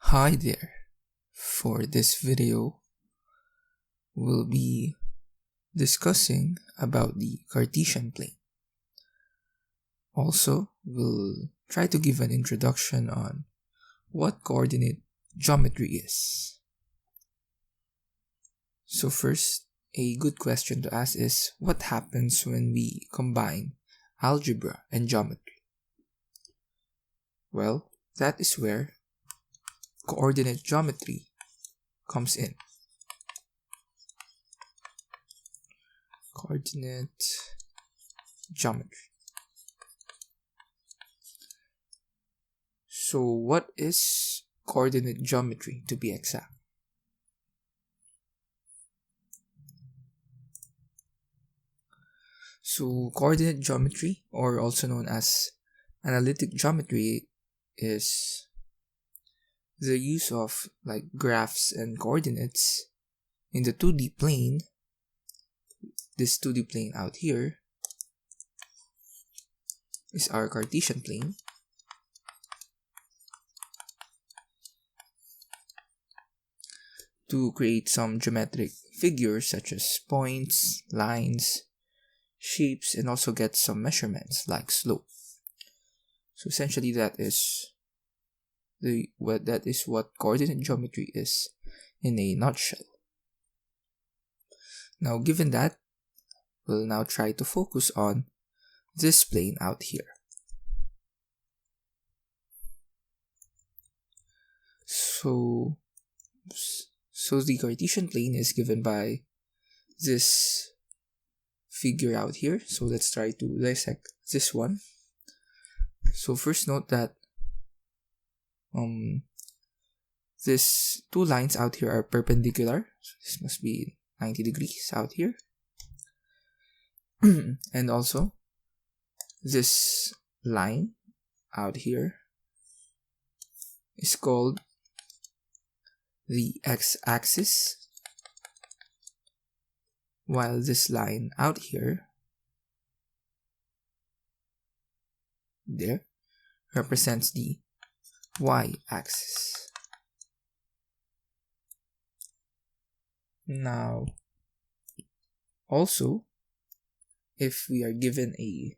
Hi there. For this video, we'll be discussing about the Cartesian plane. Also, we'll try to give an introduction on what coordinate geometry is. So first, a good question to ask is what happens when we combine algebra and geometry? Well, that is where coordinate geometry comes in. Coordinate geometry. So what is coordinate geometry to be exact? So coordinate geometry, or also known as analytic geometry, is the use of graphs and coordinates in the 2D plane. This 2D plane out here is our Cartesian plane. To create some geometric figures such as points, lines, shapes, and also get some measurements like slope. So essentially that is what coordinate geometry is in a nutshell. Now given that, we'll now try to focus on this plane out here. So the Cartesian plane is given by this figure out here. So let's try to dissect this one. So first note that these two lines out here are perpendicular. So this must be 90 degrees out here. And also this line out here is called the x-axis, while this line out here there represents the y-axis. Now also, if we are given a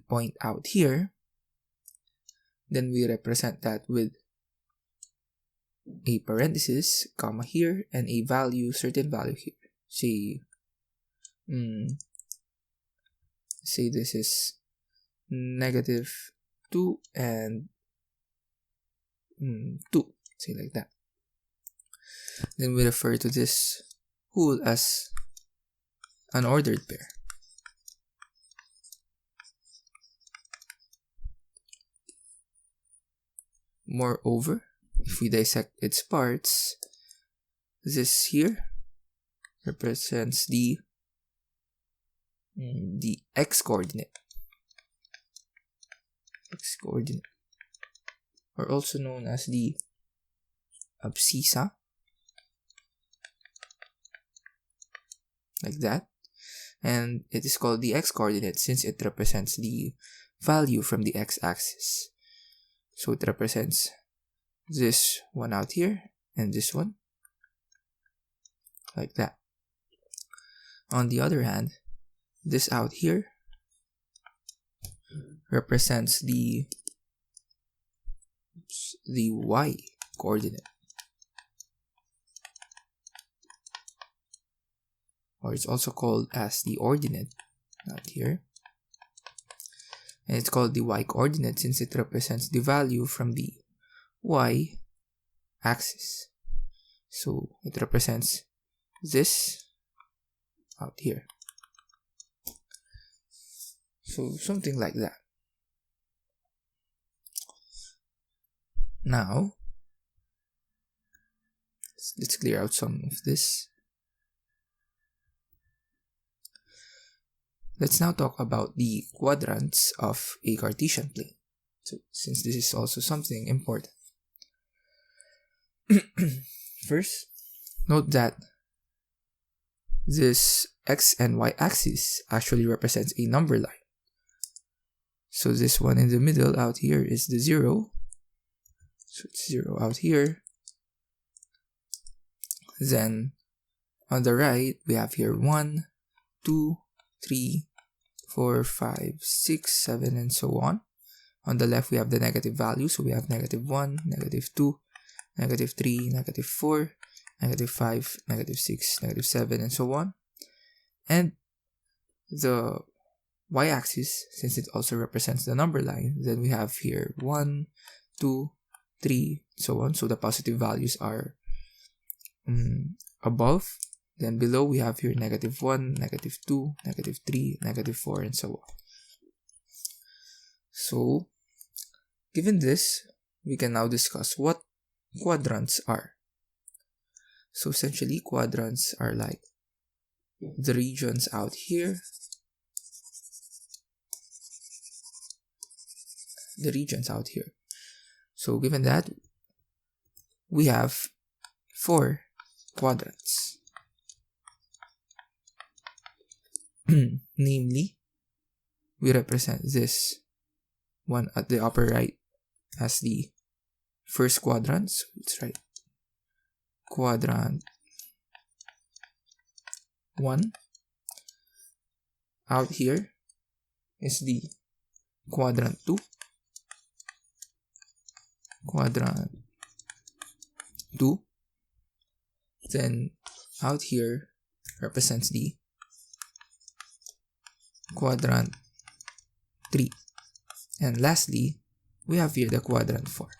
point out here, then we represent that with a parenthesis, comma here, and a certain value here. Say this is -2 and 2, say like that. Then we refer to this whole as an ordered pair. Moreover, if we dissect its parts, this here represents the x-coordinate, or also known as the abscissa, like that. And it is called the x-coordinate since it represents the value from the x-axis. So it represents this one out here and this one, like that. On the other hand, this out here represents the y coordinate, or it's also called as the ordinate out here. And it's called the y coordinate since it represents the value from the y axis. So it represents this out here. So something like that. Now let's clear out some of this. Let's now talk about the quadrants of a Cartesian plane. So since this is also something important. First, note that this x and y axis actually represents a number line. So this one in the middle out here is the 0. So it's 0 out here. Then on the right, we have here 1, 2, 3, 4, 5, 6, 7, and so on. On the left, we have the negative value. So we have -1, -2, -3, -4, -5, -6, -7, and so on. And the y-axis, since it also represents the number line, then we have here 1, 2, 3, so on. So the positive values are above. Then below, we have here -1, -2, -3, -4, and so on. So, given this, we can now discuss what quadrants are. So essentially, quadrants are like the regions out here, So given that, we have 4 quadrants. Namely, we represent this one at the upper right as the first quadrant. So let's write quadrant 1. Out here is the quadrant 2. Quadrant 2. Then out here represents the quadrant 3. And lastly, we have here the quadrant 4.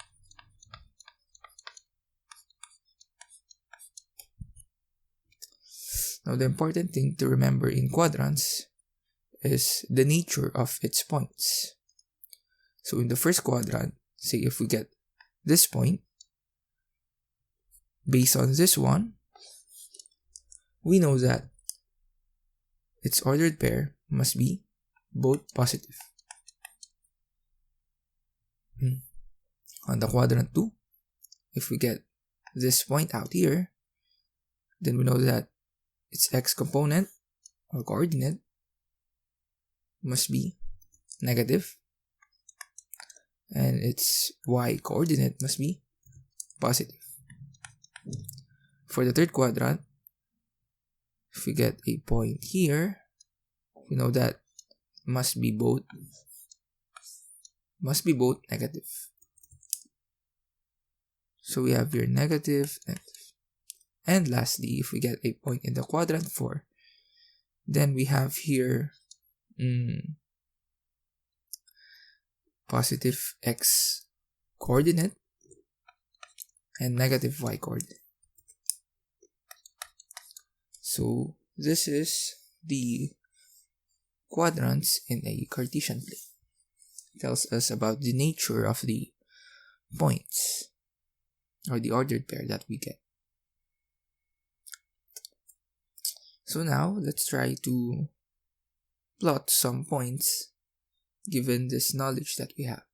Now, the important thing to remember in quadrants is the nature of its points. So in the first quadrant, say if we get this point, based on this one, we know that its ordered pair must be both positive. On the quadrant 2, if we get this point out here, then we know that its x component or coordinate must be negative, and its y coordinate must be positive. For the third quadrant, if we get a point here, we know that must be both negative. So we have here negative, negative. And lastly, if we get a point in the quadrant 4, then we have here positive x coordinate and negative y coordinate. So this is the quadrants in a Cartesian plane. It tells us about the nature of the points or the ordered pair that we get. So now let's try to plot some points given this knowledge that we have.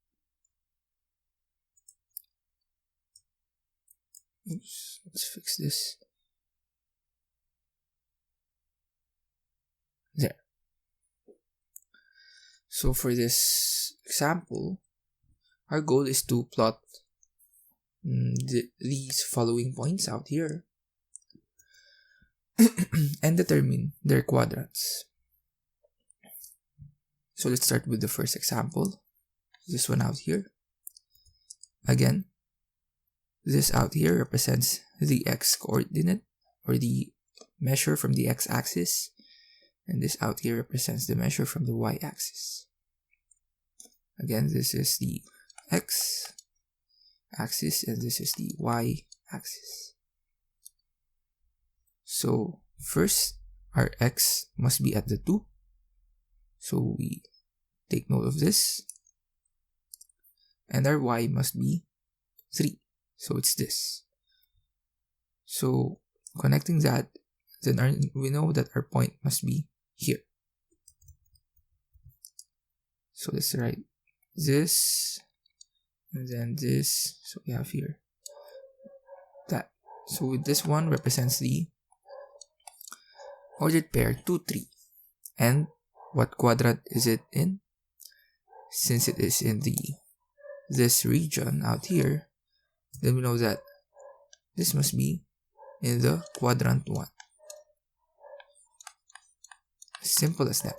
Oops, let's fix this. There. So for this example, our goal is to plot these following points out here and determine their quadrants. So let's start with the first example. This one out here. Again, this out here represents the x coordinate or the measure from the x-axis, and this out here represents the measure from the y-axis. Again, this is the x-axis and this is the y-axis. So first, our x must be at the 2. So we take note of this. And our y must be 3. So it's this. So connecting that, then we know that our point must be here. So let's write this and then this. So we have here that. So this one represents the ordered pair 2, 3. And what quadrant is it in? Since it is in this region out here, then we know that this must be in the quadrant 1. Simple as that.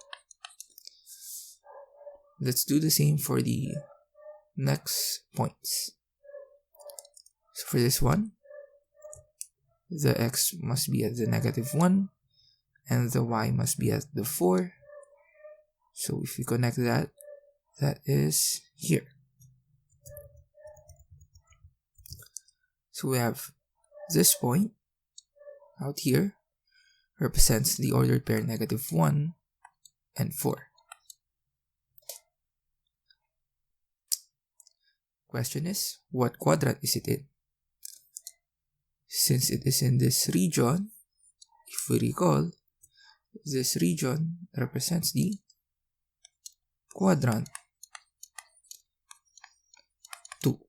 Let's do the same for the next points. So for this one, the x must be at the -1 and the y must be at the 4. So if we connect that, that is here. So we have this point out here represents the ordered pair -1 and 4. Question is, what quadrant is it in? Since it is in this region, if we recall, this region represents the quadrant 2.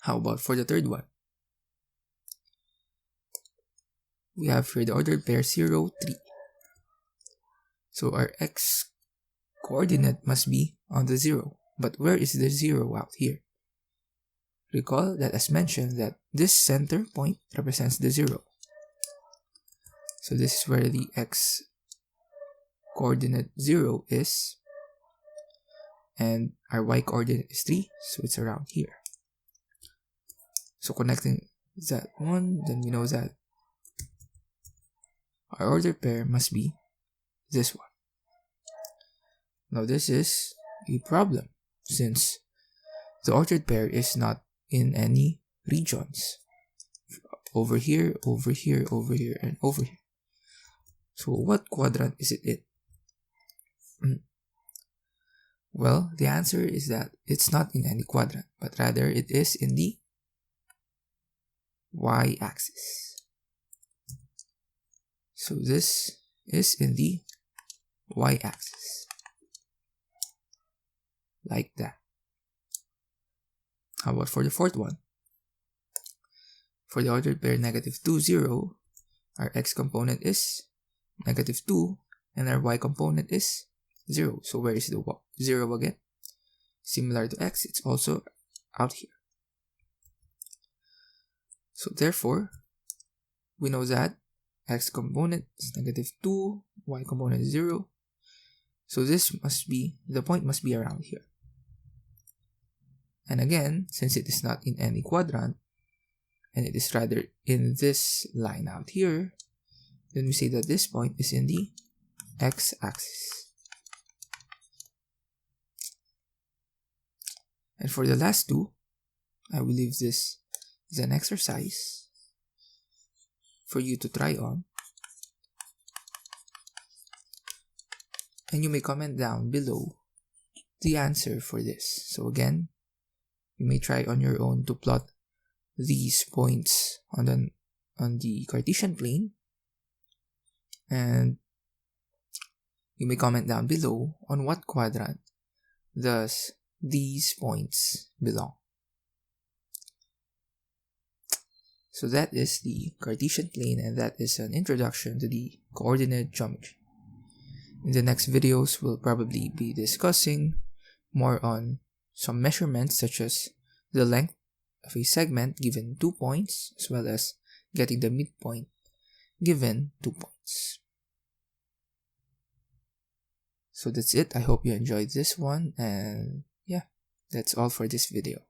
How about for the third one? We have here the ordered pair 0, 3. So our x coordinate must be on the 0. But where is the 0 out here? Recall that as mentioned that this center point represents the 0. So this is where the x coordinate 0 is. And our y coordinate is 3. So it's around here. So connecting that one, then we know that our ordered pair must be this one. Now this is a problem since the ordered pair is not in any regions. Over here, over here, over here, and over here. So what quadrant is it in? Well, the answer is that it's not in any quadrant, but rather it is in the y-axis. So this is in the y-axis. Like that. How about for the fourth one? For the ordered pair -2, 0, our x component is -2 and our y component is 0. So where is the 0 again? Similar to x, it's also out here. So therefore, we know that x component is -2, y component is 0. So this must be, the point must be around here. And again, since it is not in any quadrant, and it is rather in this line out here, then we say that this point is in the x-axis. And for the last two, I will leave this as an exercise for you to try on. And you may comment down below the answer for this. So again, you may try on your own to plot these points on the Cartesian plane, and you may comment down below on what quadrant does these points belong. So that is the Cartesian plane, and that is an introduction to the coordinate geometry. In the next videos, we'll probably be discussing more on some measurements such as the length of a segment given 2 points, as well as getting the midpoint given 2 points. So that's it. I hope you enjoyed this one, and yeah, that's all for this video.